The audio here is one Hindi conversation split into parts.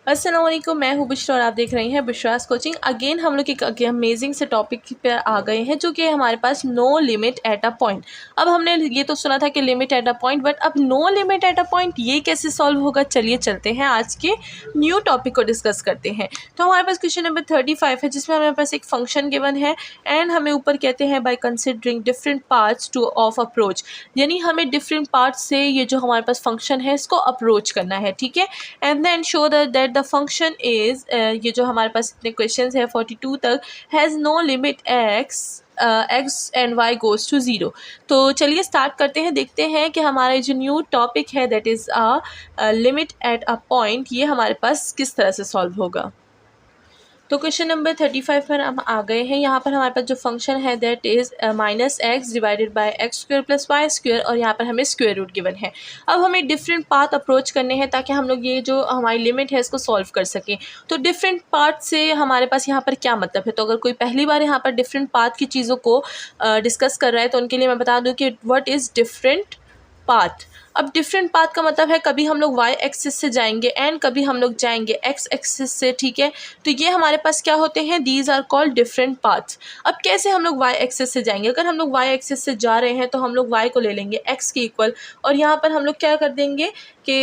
अस्सलाम वालेकुम, मैं हूँ बुशरा और आप देख रही हैं बुशरास कोचिंग। अगेन हम लोग एक अमेजिंग से टॉपिक पे आ गए हैं जो कि हमारे पास no limit at a point. अब हमने ये तो सुना था कि limit at a point, but अब no limit at a point ये कैसे सॉल्व होगा। चलिए चलते हैं आज के न्यू टॉपिक को डिस्कस करते हैं। तो हमारे पास क्वेश्चन नंबर 35 है जिसमें हमारे पास एक फंक्शन गिवन है एंड हमें ऊपर कहते हैं by considering different parts two of approach, यानी हमें डिफरेंट पार्ट्स से ये जो हमारे पास फंक्शन है इसको अप्रोच करना है, ठीक है। And then show that the function is, ये जो हमारे पास इतने क्वेश्चंस है 42 तक, has no limit X and Y goes to zero. तो चलिए स्टार्ट करते हैं, देखते हैं कि हमारा जो न्यू टॉपिक है that is limit at a point, ये हमारे पास किस तरह से सॉल्व होगा। तो क्वेश्चन नंबर 35 पर हम आ गए हैं। यहाँ पर हमारे पास जो फंक्शन है that is -x divided by X square plus Y square, और यहाँ पर हमें स्क्वायर रूट गिवन है। अब हमें डिफरेंट पाथ अप्रोच करने हैं ताकि हम लोग ये जो हमारी लिमिट है इसको सॉल्व कर सकें। तो डिफरेंट पाथ से हमारे पास यहाँ पर क्या मतलब है। तो अगर कोई पहली बार यहाँ पर डिफरेंट पाथ की चीज़ों को डिस्कस कर रहा है तो उनके लिए मैं बता दूँ कि व्हाट इज़ डिफरेंट पाथ। अब डिफरेंट पाथ का मतलब है कभी हम लोग वाई एक्सिस से जाएंगे एंड कभी हम लोग जाएंगे एक्स एक्सिस से, ठीक है। तो ये हमारे पास क्या होते हैं, these are called different paths. अब कैसे हम लोग वाई एक्सिस से जाएंगे, अगर हम लोग वाई एक्सिस से जा रहे हैं तो हम लोग वाई को ले लेंगे एक्स के इक्वल, और यहाँ पर हम लोग क्या कर देंगे कि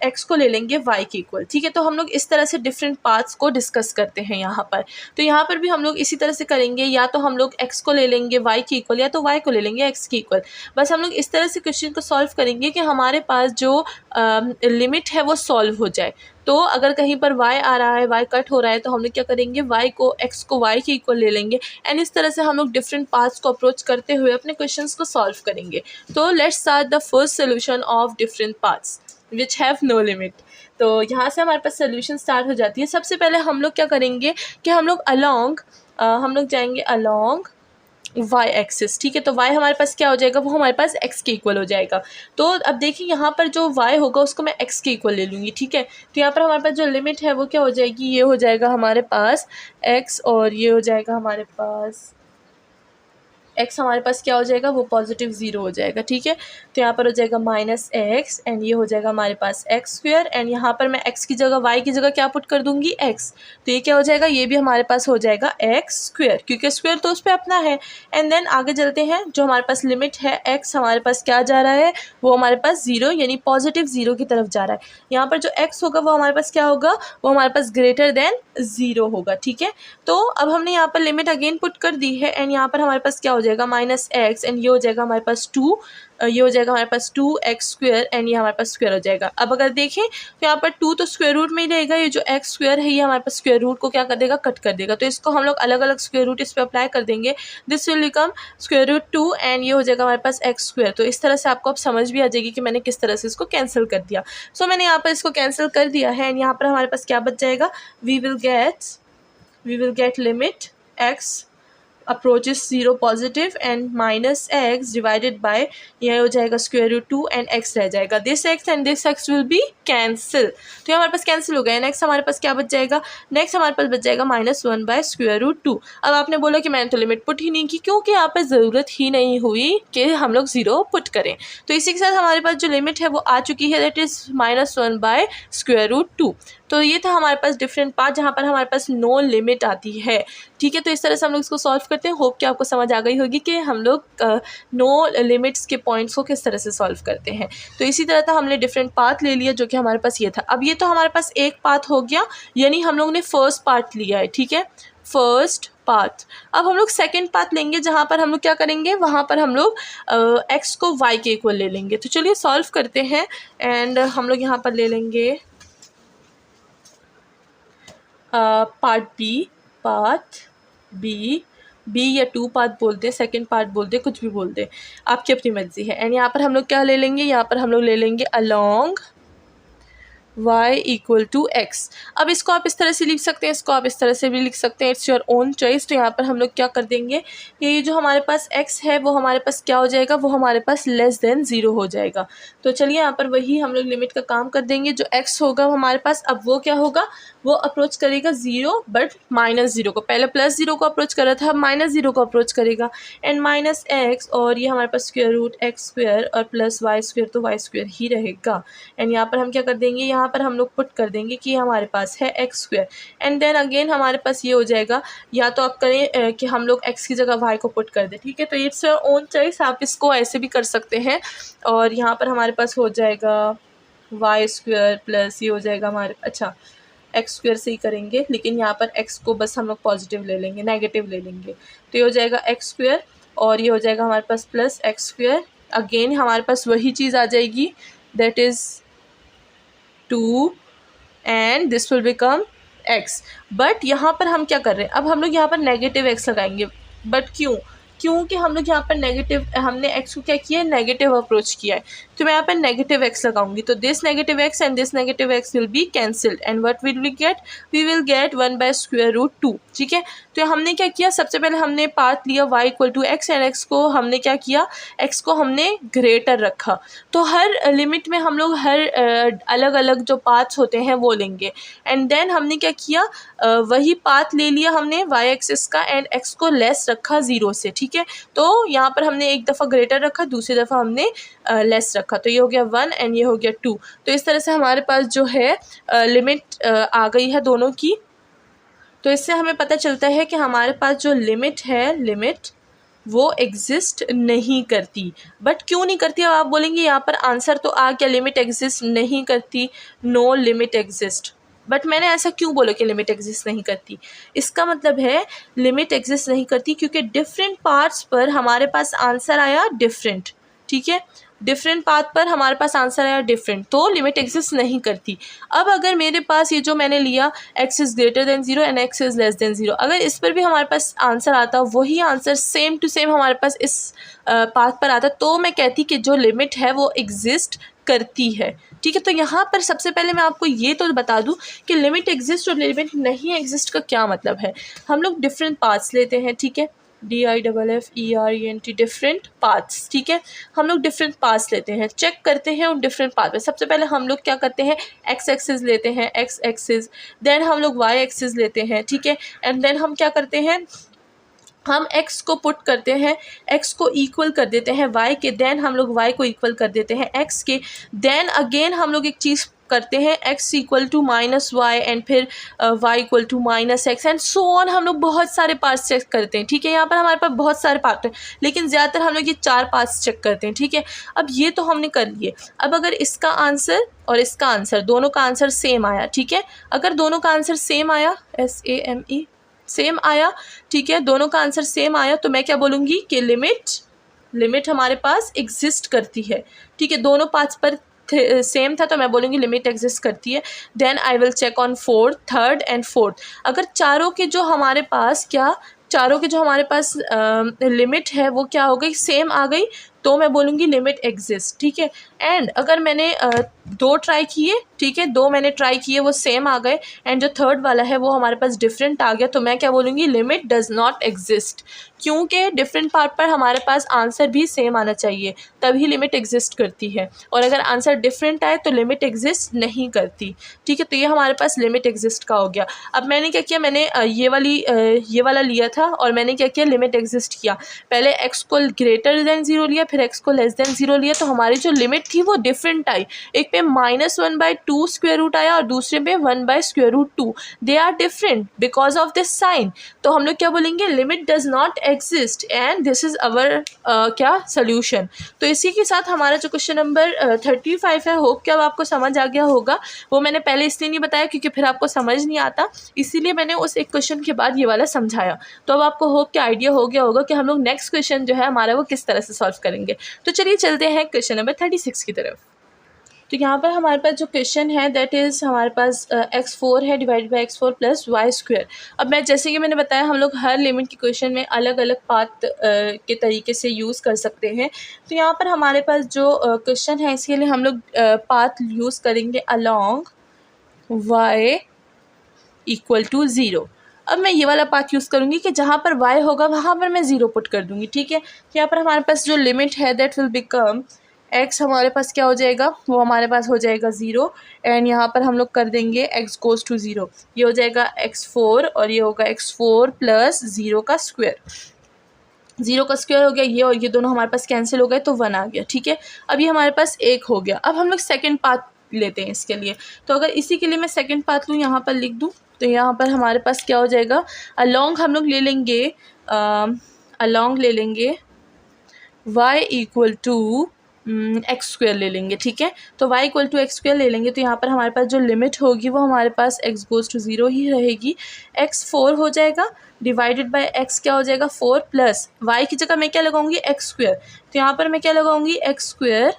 एक्स को ले लेंगे वाई के इक्वल, ठीक है। तो हम लोग इस तरह से डिफरेंट पाथ्स को डिस्कस करते हैं यहाँ पर। तो यहाँ पर भी हम लोग इसी तरह से करेंगे, या तो हम लोग एक्स को ले लेंगे वाई के इक्वल या तो वाई को ले लेंगे एक्स के इक्वल। बस हम लोग इस तरह से क्वेश्चन को सॉल्व करेंगे कि हमारे पास जो लिमिट है वो सॉल्व हो जाए। तो अगर कहीं पर y आ रहा है, y कट हो रहा है, तो हम लोग क्या करेंगे, y को x को y के इक्वल ले लेंगे एंड इस तरह से हम लोग डिफरेंट पाथ्स को अप्रोच करते हुए अपने क्वेश्चंस को सॉल्व करेंगे। तो let's start the first solution of different paths which have no limit. तो यहाँ से हमारे पास सोल्यूशन स्टार्ट हो जाती है। सबसे पहले हम लोग क्या करेंगे कि हम लोग हम लोग जाएंगे अलॉन्ग वाई एक्सिस, ठीक है। तो y हमारे पास क्या हो जाएगा, वो हमारे पास x के इक्वल हो जाएगा। तो अब देखिए यहाँ पर जो y होगा उसको मैं x के इक्वल ले लूँगी, ठीक है। तो यहाँ पर हमारे पास जो लिमिट है वो क्या हो जाएगी, ये हो जाएगा हमारे पास x, और ये हो जाएगा हमारे पास x, हमारे पास क्या हो जाएगा, वो पॉजिटिव 0 हो जाएगा, ठीक है। तो यहाँ पर हो जाएगा -x एंड ये हो जाएगा हमारे पास एक्स स्क्वायर, एंड यहाँ पर मैं x की जगह y की जगह क्या पुट कर दूँगी, x। तो ये क्या हो जाएगा, ये भी हमारे पास हो जाएगा एक्स स्क्वायर, क्योंकि स्क्वायर तो उस पर अपना है। एंड देन आगे चलते हैं, जो हमारे पास लिमिट है x हमारे पास क्या जा रहा है, वो हमारे पास 0 यानी पॉजिटिव 0 की तरफ जा रहा है। यहाँ पर जो x होगा वो हमारे पास क्या होगा, वो हमारे पास ग्रेटर देन 0 होगा, ठीक है। तो अब हमने यहाँ पर लिमिट अगेन पुट कर दी है एंड यहाँ पर हमारे पास क्या हो जाएगा, -x एंड ये हो जाएगा हमारे पास 2, ये हो जाएगा हमारे पास 2x स्क्वायर एंड ये हमारे पास स्क्वायर हो जाएगा। अब अगर देखें तो यहाँ पर 2 तो स्क्वायर रूट में ही रहेगा, ये जो x स्क्वायर है ये हमारे पास स्क्वायर रूट को क्या कर देगा, कट कर देगा। तो इसको हम लोग अलग अलग स्क्वायर रूट इस पर अप्लाई कर देंगे, this will become square root 2 and ये हो जाएगा हमारे पास x स्क्वायर। तो इस तरह से आपको अब समझ भी आ जाएगी कि मैंने किस तरह से इसको कैंसिल कर दिया। सो मैंने यहाँ पर इसको कैंसिल कर दिया है एंड यहाँ पर हमारे पास क्या बच जाएगा, we will get limit x approaches 0 positive and -x divided by, यह हो जाएगा स्क्वायर रूट 2 एंड x रह जाएगा, this x and this x will be cancel. तो ये हमारे पास कैंसिल हो गया। नेक्स्ट हमारे पास क्या बच जाएगा, नेक्स्ट हमारे पास बच जाएगा -1 बाय स्क्वायर रूट 2। अब आपने बोला कि मैंने तो लिमिट पुट ही नहीं की, क्योंकि यहाँ पर ज़रूरत ही नहीं हुई कि हम लोग 0 पुट करें। तो इसी के साथ हमारे पास जो लिमिट है वो आ चुकी है, that is -1 by square root 2। तो ये था हमारे पास डिफरेंट पार्ट जहाँ पर हमारे पास नो लिमिट आती है, ठीक है। तो इस तरह से हम लोग इसको सॉल्व करते हैं। होप कि आपको समझ आ गई होगी कि हम लोग नो लिमिट्स के पॉइंट्स को किस तरह से सॉल्व करते हैं। तो इसी तरह था, हमने डिफरेंट पाथ ले लिया जो कि हमारे पास ये था। अब ये तो हमारे पास एक पाथ हो गया, यानी हम लोग ने फर्स्ट पार्ट लिया है, ठीक है, फर्स्ट पाथ। अब हम लोग सेकेंड पाथ लेंगे जहाँ पर हम लोग क्या करेंगे, वहाँ पर हम लोग x को y के इक्वल ले लेंगे। तो चलिए सॉल्व करते हैं एंड हम लोग यहाँ पर ले लेंगे पाथ बी या 2 पार्ट बोलते हैं, सेकंड पार्ट बोलते हैं, कुछ भी बोलते हैं, आपकी अपनी मर्जी है। एंड यहाँ पर हम लोग क्या ले लेंगे, यहाँ पर हम लोग ले लेंगे along y equal to X. अब इसको आप इस तरह से लिख सकते हैं, इसको आप इस तरह से भी लिख सकते हैं, इट्स योर ओन चॉइस। तो यहाँ पर हम लोग क्या कर देंगे, ये जो हमारे पास x है वो हमारे पास क्या हो जाएगा, वो हमारे पास लेस देन 0 हो जाएगा। तो चलिए यहाँ पर वही हम लोग लिमिट का काम कर देंगे। जो x होगा हमारे पास, अब वो क्या होगा, वो अप्रोच करेगा 0 बट -0 को, पहले +0 को अप्रोच कर रहा था, अब -0 को अप्रोच करेगा एंड -x, और ये हमारे पास स्क्वायर रूट x स्क्वायर और प्लस y स्क्वायर, तो y स्क्वायर ही रहेगा। एंड यहाँ पर हम क्या कर देंगे, यहाँ यहाँ पर हम लोग पुट कर देंगे कि हमारे पास है X square, and then again हमारे पास ये हो जाएगा, या तो आप करें कि हम लोग एक्स की जगह वाई को पुट कर दें, ठीक है। तो इट्स योर ओन चॉइस, आप इसको ऐसे भी कर सकते हैं। और यहाँ पर हमारे पास हो जाएगा वाई स्क्वायर प्लस ये हो जाएगा हमारे, अच्छा एक्स स्क्वायर से ही करेंगे, लेकिन यहाँ पर एक्स को बस हम लोग पॉजिटिव ले लेंगे, नेगेटिव ले लेंगे। तो ये हो जाएगा एक्स स्क्वायर और ये हो जाएगा हमारे पास प्लस एक्स स्क्वायर, अगेन हमारे पास वही चीज़ आ जाएगी, that is 2 and this will become x। But यहाँ पर हम क्या कर रहे हैं, अब हम लोग यहाँ पर नेगेटिव x लगाएंगे, बट क्योंकि हम लोग यहाँ पर नेगेटिव, हमने x को क्या किया है, नेगेटिव अप्रोच किया है, तो मैं यहाँ पर नेगेटिव x लगाऊंगी, तो this negative x and this negative x will be cancelled and what will we get, we will get 1/√2, ठीक है। तो हमने क्या किया, सबसे पहले हमने पाथ लिया y = x एंड x को हमने क्या किया, x को हमने ग्रेटर रखा। तो हर लिमिट में हम लोग हर अलग अलग जो पाथ्स होते हैं वो लेंगे, एंड देन हमने क्या किया, वही पाथ ले लिया हमने y एक्सिस का एंड x को लेस रखा 0 से, ठीक है। तो यहाँ पर हमने एक दफ़ा ग्रेटर रखा, दूसरी दफ़ा हमने लेस रखा, तो ये हो गया 1 एंड ये हो गया 2। तो इस तरह से हमारे पास जो है लिमिट आ गई है दोनों की। तो इससे हमें पता चलता है कि हमारे पास जो लिमिट है, लिमिट वो एग्जिस्ट नहीं करती। बट क्यों नहीं करती, अब आप बोलेंगे यहाँ पर आंसर तो आ गया, लिमिट एग्जिस्ट नहीं करती, नो लिमिट एग्जिस्ट। बट मैंने ऐसा क्यों बोला कि लिमिट एग्जिस्ट नहीं करती, इसका मतलब है लिमिट एग्जिस्ट नहीं करती क्योंकि डिफरेंट पार्ट्स पर हमारे पास आंसर आया डिफरेंट, ठीक है। डिफरेंट पाथ पर हमारे पास आंसर आया डिफरेंट, तो लिमिट एग्जिस्ट नहीं करती। अब अगर मेरे पास ये जो मैंने लिया x is greater than 0 and x is less than 0, अगर इस पर भी हमारे पास आंसर आता, वही आंसर सेम टू सेम हमारे पास इस पाथ पर आता, तो मैं कहती कि जो लिमिट है वो एग्जिस्ट करती है, ठीक है। तो यहाँ पर सबसे पहले मैं आपको ये तो बता दूँ कि लिमिट एग्जिस्ट और लिमिट नहीं एग्जिस्ट का क्या मतलब है। हम लोग डिफरेंट पाथ्स लेते हैं, ठीक है, DIFFERENT, डिफरेंट पाथ्स, ठीक है। हम लोग डिफरेंट पाथ्स लेते हैं, चेक करते हैं उन डिफरेंट पाथ पे। सबसे पहले हम लोग क्या करते हैं, एक्स एक्सिस लेते हैं, एक्स एक्सिस, देन हम लोग वाई एक्सिस लेते हैं, ठीक है, एंड देन हम क्या करते हैं, हम x को पुट करते हैं, x को इक्वल कर देते हैं y के, देन हम लोग y को इक्वल कर देते हैं x के, देन अगेन हम लोग एक चीज़ करते हैं, x = -y एंड फिर y = -x and so on. हम लोग बहुत सारे पार्ट्स चेक करते हैं, ठीक है। यहाँ पर हमारे पास बहुत सारे पार्ट हैं, लेकिन ज़्यादातर हम लोग ये 4 पार्ट्स चेक करते हैं, ठीक है। अब ये तो हमने कर लिए। अब अगर इसका आंसर और इसका आंसर, दोनों का आंसर सेम आया, ठीक है, अगर दोनों का आंसर सेम आया, SAME सेम आया, ठीक है, दोनों का आंसर सेम आया, तो मैं क्या बोलूँगी कि लिमिट हमारे पास एग्जिस्ट करती है, ठीक है। दोनों पाथ्स पर सेम था, तो मैं बोलूँगी लिमिट एग्जिस्ट करती है। Then I will check on fourth, third and fourth. अगर चारों के जो हमारे पास लिमिट है वो क्या हो गई, सेम आ गई, तो मैं बोलूँगी लिमिट एग्जिस्ट, ठीक है। एंड अगर मैंने 2 ट्राई किए, ठीक है, 2 मैंने ट्राई किए, वो सेम आ गए, एंड जो थर्ड वाला है वो हमारे पास डिफरेंट आ गया, तो मैं क्या बोलूँगी, लिमिट डज़ नॉट एग्जिस्ट, क्योंकि डिफरेंट पार्ट पर हमारे पास आंसर भी सेम आना चाहिए, तभी लिमिट एग्जिस्ट करती है, और अगर आंसर डिफरेंट आए तो लिमिट एग्जिस्ट नहीं करती, ठीक है। तो ये हमारे पास लिमिट एग्जिस्ट का हो गया। अब मैंने क्या किया, मैंने ये वाला लिया था और मैंने क्या किया, लिमिट एग्जिस्ट किया। पहले x को ग्रेटर देन 0 लिया, फिर x को लेस देन 0 लिया, तो हमारी जो लिमिट थी वो डिफरेंट आई। एक पे -1/2 स्क्वायर रूट आया और दूसरे पे 1/√2। They are different because of this sign. तो हम लोग क्या बोलेंगे, limit does not exist and this is our क्या सोल्यूशन। तो इसी के साथ हमारा जो क्वेश्चन नंबर 35 है, होप कि अब आपको समझ आ गया होगा। वो मैंने पहले इसलिए नहीं बताया क्योंकि फिर आपको समझ नहीं आता, इसीलिए मैंने उस एक क्वेश्चन के बाद ये वाला समझाया। तो अब आपको होप कि आइडिया हो गया होगा कि हम लोग नेक्स्ट क्वेश्चन जो है हमारा वो किस तरह से सॉल्व करेंगे। तो चलिए चलते हैं क्वेश्चन नंबर 36 की तरफ। तो यहाँ पर हमारे पास जो क्वेश्चन है दैट इज़ हमारे पास x4 है divide by x4 plus Y square. अब मैं जैसे कि मैंने बताया, हम लोग हर लिमिट के क्वेश्चन में अलग अलग पाथ के तरीके से यूज़ कर सकते हैं। तो यहाँ पर हमारे पास जो क्वेश्चन है इसके लिए हम लोग पाथ यूज़ करेंगे अलॉन्ग y = 0। अब मैं ये वाला पाथ यूज़ करूँगी कि जहाँ पर y होगा वहाँ पर मैं 0 पुट कर दूँगी, ठीक है। यहाँ पर हमारे पास जो लिमिट है दैट विल बिकम x, हमारे पास क्या हो जाएगा, वो हमारे पास हो जाएगा 0, एंड यहाँ पर हम लोग कर देंगे x goes to 0। ये हो जाएगा x4 और ये होगा x4 प्लस 0 का स्क्वायर। 0 का स्क्वायर हो गया ये, और ये दोनों हमारे पास कैंसिल हो गए तो 1 आ गया, ठीक है। अब ये हमारे पास 1 हो गया। अब हम लोग सेकेंड पाथ लेते हैं इसके लिए। तो अगर इसी के लिए मैं सेकंड पाथ लूँ, यहाँ पर लिख दूँ, तो यहाँ पर हमारे पास क्या हो जाएगा, अलोंग हम लोग ले लेंगे अलोंग ले लेंगे y equal to X square ले लेंगे। ठीक है, तो y equal to X square ले लेंगे, तो यहाँ पर हमारे पास जो लिमिट होगी वो हमारे पास x गोज़ टू 0 ही रहेगी। x 4 हो जाएगा डिवाइडेड बाय x क्या हो जाएगा 4 प्लस y की जगह मैं क्या लगाऊंगी एक्स स्क्वेयर, तो यहाँ पर मैं क्या लगाऊंगी एक्स स्क्वेयर,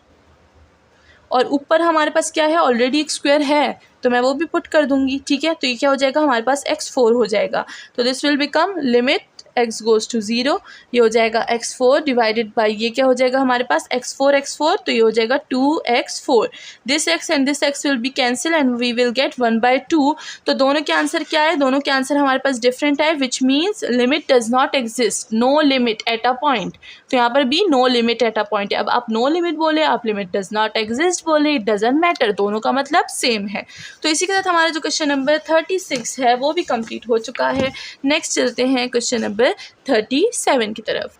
और ऊपर हमारे पास क्या है ऑलरेडी एक स्क्वायर है तो मैं वो भी पुट कर दूंगी। ठीक है, तो ये क्या हो जाएगा हमारे पास x4 हो जाएगा। तो this will become limit x goes to 0, ये हो जाएगा x4 डिवाइडेड बाई ये क्या हो जाएगा हमारे पास x4, तो ये हो जाएगा 2x4। This x and this x will be cancel and we will get 1/2। तो दोनों के आंसर क्या है, दोनों के आंसर हमारे पास डिफरेंट है, which means limit does not exist, no limit at a point. तो यहाँ पर भी no limit at a point है। अब आप नो लिमिट बोले, आप लिमिट डज नॉट एग्जिस्ट बोले, इट डजंट मैटर, दोनों का मतलब सेम है। तो इसी के साथ हमारा जो क्वेश्चन नंबर 36 है वो भी कंप्लीट हो चुका है। नेक्स्ट चलते हैं क्वेश्चन नंबर 37 की तरफ।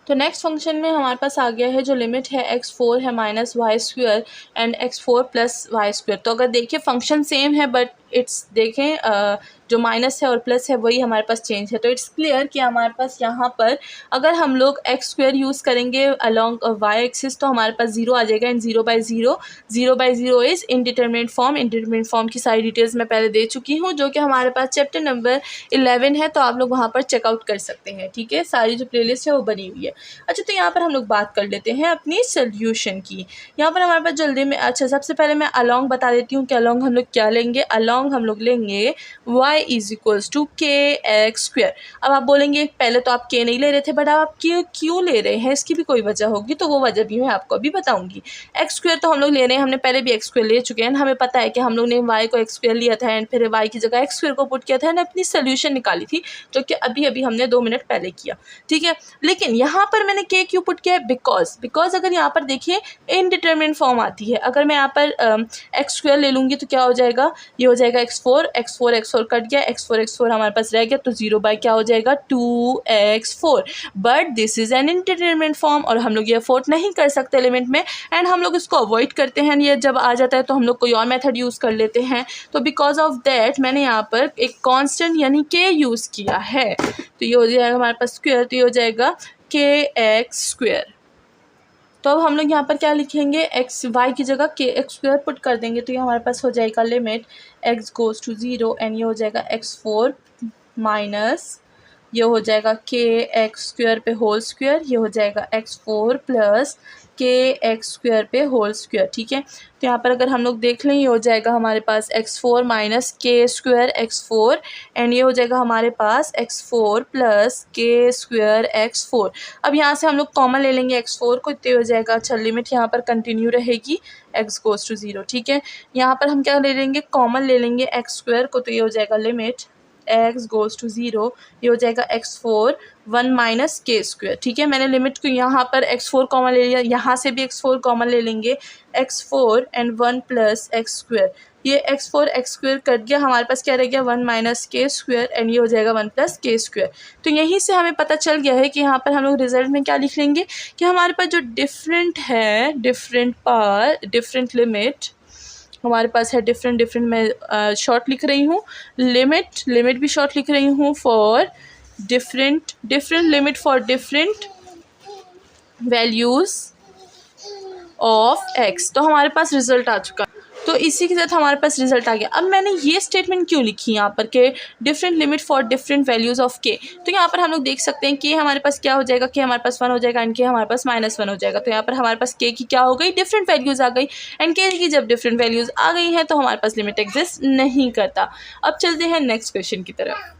तो नेक्स्ट फंक्शन में हमारे पास आ गया है जो लिमिट है x4 है minus Y square and x4 plus Y square. तो अगर देखिए फंक्शन सेम है बट इट्स देखें जो माइनस है और प्लस है वही हमारे पास चेंज है। तो इट्स क्लियर कि हमारे पास यहाँ पर अगर हम लोग एक्स स्क्वायर यूज़ करेंगे अलॉन्ग वाई एक्सिस तो हमारे पास 0 आ जाएगा and 0/0 is indeterminate form. Indeterminate form की सारी डिटेल्स मैं पहले दे चुकी हूँ जो कि हमारे पास चैप्टर नंबर 11 है, तो आप लोग वहाँ पर चेकआउट कर सकते हैं। ठीक है, सारी जो प्लेलिस्ट है वो बनी हुई है। अच्छा, तो यहाँ पर हम लोग बात कर लेते हैं अपनी सोल्यूशन की। यहाँ पर हमारे पास जल्दी में, अच्छा सबसे पहले मैं अलॉन्ग बता देती हूँ कि अलॉन्ग हम लोग क्या लेंगे। अलॉन्ग हम लोग लेंगे y इज इक्वल्स टू के एक्स स्क्वेयर। अब आप बोलेंगे पहले तो आप k नहीं ले रहे थे बट आप क्यों ले रहे हैं, इसकी भी कोई वजह होगी, तो वो वजह भी मैं आपको अभी बताऊंगी। एक्स स्क्वेयर तो हम लोग ले रहे हैं, हमने पहले भी एक्स स्क्वेयर ले चुके हैं, हमें पता है कि हम लोग ने y को एक्स स्क्वेयर लिया था एंड फिर y की जगह एक्स स्क्वेयर को पुट किया था एंड अपनी सोल्यूशन निकाली थी जो कि अभी अभी हमने 2 मिनट पहले किया। ठीक है, लेकिन यहाँ पर मैंने k क्यों पुट किया है, बिकॉज अगर यहाँ पर देखिए इनडिटरमिनेट फॉर्म आती है। अगर मैं यहाँ पर एक्स स्क्वेयर ले लूँगी तो क्या हो जाएगा, ये हो जाएगा x4 कट गया, x4 हमारे पास रह गया, तो 0 बाई क्या हो जाएगा 2x4। But this is an indeterminate form और हम लोग ये अफोर्ड नहीं कर सकते लिमिट में एंड हम लोग इसको अवॉइड करते हैं। ये जब आ जाता है तो हम लोग कोई और मेथड यूज़ कर लेते हैं। तो बिकॉज ऑफ दैट मैंने यहाँ पर एक कांस्टेंट यानी k यूज़ किया है। तो ये हो जाएगा हमारे पास स्क्वायर, तो ये हो जाएगा kx स्क्वायर। तो अब हम लोग यहाँ पर क्या लिखेंगे, एक्स वाई की जगह के एक्स स्क्वायर पुट कर देंगे, तो ये हमारे पास हो जाएगा limit x goes to 0 and ये हो जाएगा x4 माइनस ये हो जाएगा के एक्स स्क्वायर पे होल स्क्वायर, ये हो जाएगा x4 plus K X square पे होल स्क्वायर। ठीक है, तो यहाँ पर अगर हम लोग देख लें ये हो जाएगा हमारे पास x4 माइनस के स्क्वायर x4 एंड ये हो जाएगा हमारे पास x4 प्लस के स्क्वायर x4। अब यहाँ से हम लोग कॉमन ले लेंगे x4 को, इतने हो जाएगा। अच्छा, लिमिट यहाँ पर कंटिन्यू रहेगी x गोज़ टू 0। ठीक है, यहाँ पर हम क्या ले लेंगे, कॉमन ले लेंगे x स्क्वायर को, तो ये हो जाएगा लिमिट x गोज़ टू 0, ये हो जाएगा x4 1 माइनस के स्क्वायर। ठीक है, मैंने लिमिट को यहाँ पर x4 कॉमन ले लिया, यहाँ से भी x4 कॉमन ले लेंगे, x4 and 1 plus x square. ये x4 एक्स स्क्वायर कट गया, हमारे पास क्या रह गया 1 माइनस के स्क्वायर एंड ये हो जाएगा 1 प्लस के स्क्वायर। तो यहीं से हमें पता चल गया है कि यहाँ पर हम लोग रिजल्ट में क्या लिख लेंगे कि हमारे पास जो डिफरेंट है, डिफरेंट लिमिट हमारे पास है, डिफरेंट मैं शॉर्ट लिख रही हूँ, लिमिट भी शॉर्ट लिख रही हूँ for different limit for different values of x। तो हमारे पास रिजल्ट आ चुका। तो इसी के साथ हमारे पास रिजल्ट आ गया। अब मैंने ये स्टेटमेंट क्यों लिखी यहाँ पर कि different limit for different values of k। तो यहाँ पर हम लोग देख सकते हैं कि हमारे पास क्या हो जाएगा, कि हमारे पास 1 हो जाएगा एंड k हमारे पास -1 हो जाएगा। तो यहाँ पर हमारे पास k की क्या हो गई, डिफरेंट वैल्यूज़ आ गई एंड k की जब डिफरेंट वैल्यूज़ आ गई हैं तो हमारे पास लिमिट एग्जिस्ट नहीं करता। अब चलते हैं नेक्स्ट क्वेश्चन की तरफ।